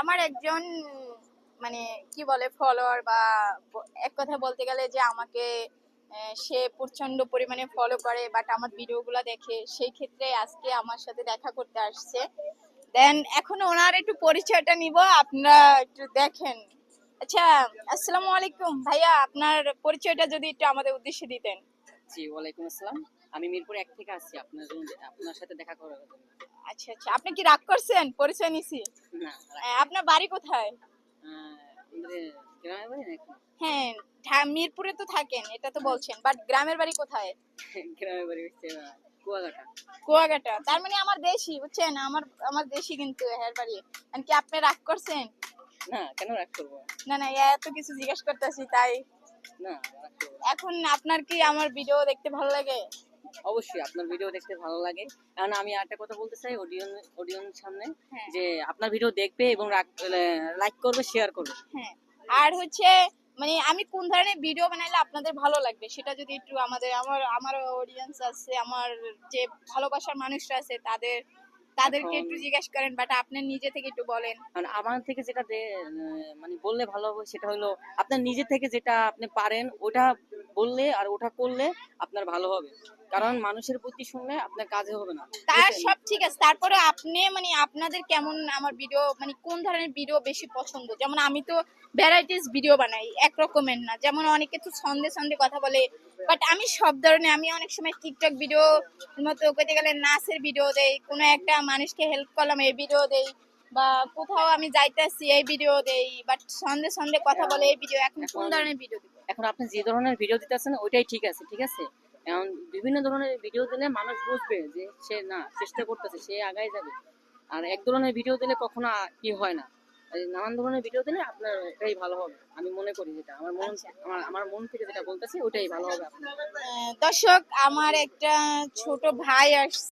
আমার একজন মানে কি বলে ফলোয়ার বা এক কথা বলতে গেলে যে আমাকে সে প্রচন্ড পরিমাণে ফলো করে বাট আমার ভিডিওগুলো দেখে, সেই ক্ষেত্রে আজকে আমার সাথে দেখা করতে আসছে। দেন এখন ওনার একটু পরিচয়টা নিব, আপনারা একটু দেখেন। আচ্ছা, আসসালামু আলাইকুম ভাইয়া, আপনার পরিচয়টা যদি একটু আমাদের উদ্দেশ্যে দিতেন। জি, ওয়ালাইকুম আসসালাম। আমি মিরপুর ১ থেকে আসছি আপনার জন্য, আপনার সাথে দেখা করার জন্য। আচ্ছা আচ্ছা, আপনি কি রাগ করছেন পরিচয় নিছি? না, আপনার বাড়ি কোথায়? আমাদের গ্রামের বাড়ি নাকি? হ্যাঁ, মিরপুরে তো থাকেন, এটা তো বলছেন, বাট গ্রামের বাড়ি কোথায়? গ্রামের বাড়ি হচ্ছে কুয়াকাটা। কুয়াকাটা। তার মানে আমার দেশি, বুঝছেন, আমার আমার দেশি কিন্তু হের বাড়ি। কি আপনি রাগ করছেন? না, কেন রাগ করবো? না না, এত কিছু জিজ্ঞেস করতেছি তাই। না, রাগ করবো না। এখন আপনার কি আমার ভিডিও দেখতে ভালো লাগে? অবশ্যই আপনার ভিডিও দেখতে ভালো লাগে। কারণ আমি আরেকটা কথা বলতে চাই অডিয়েন্স সামনে, হ্যাঁ যে আপনার ভিডিও দেখবে এবং লাইক করবে, শেয়ার করবে। হ্যাঁ। আর হচ্ছে মানে আমি কোন ধরনের ভিডিও বানাইলে আপনাদের ভালো লাগবে সেটা যদি একটু আমাদের আমার আমার অডিয়েন্স আছে, আমার যে ভালোবাসার মানুষরা আছে তাদেরকে এখন একটু জিজ্ঞেস করেন, বাট আপনি নিজে থেকে একটু বলেন। মানে আমার থেকে যেটা মানে বললে ভালো হবে সেটা হলো, আপনার নিজে থেকে যেটা আপনি পারেন ওটা বললে আর ওটা করলে আপনার ভালো হবে। কারণ মানুষের প্রতি শুনলে আপনার কাজে হবে না, ঠিক তার আছে? সব ঠিক আছে, তারপরে আপনি মানে আপনাদের কেমন আমার ভিডিও, মানে কোন ধরনের ভিডিও বেশি পছন্দ? যেমন আমি তো ভ্যারাইটিস ভিডিও বানাই, এক রকমের না। যেমন অনেকে তো ছন্দে ছন্দে কথা বলে, বাট আমি সব ধরনের, আমি অনেক সময় টিকটক ভিডিও মতো কইতে গেলে নাচের ভিডিও দেই, কোনো একটা মানুষকে হেল্প করলাম এই ভিডিও দেই, বা কোথাও আমি যাইতেছি এই ভিডিও দেই, বাট ছন্দে ছন্দে কথা বলে এই ভিডিও। এখন কোন এখন ধরনের ভিডিও দিব? এখন আপনি যে ধরনের ভিডিও দিতেছেন ওইটাই ঠিক আছে, ঠিক আছে? এখন বিভিন্ন ধরনের ভিডিও দিলে মানুষ বুঝবে যে সে না চেষ্টা করতেছে, সে আগায় যাবে। আর এক ধরনের ভিডিও দিলে কখনো কি হয় না। এই নানান ধরনের ভিডিও দিলে আপনার এটাই ভালো হবে আমি মনে করি। যেটা আচ্ছা, আমার মন থেকে যেটা বলতেছি ওটাই ভালো হবে আপনার। দর্শক, আমার একটা ছোট ভাই আসছে।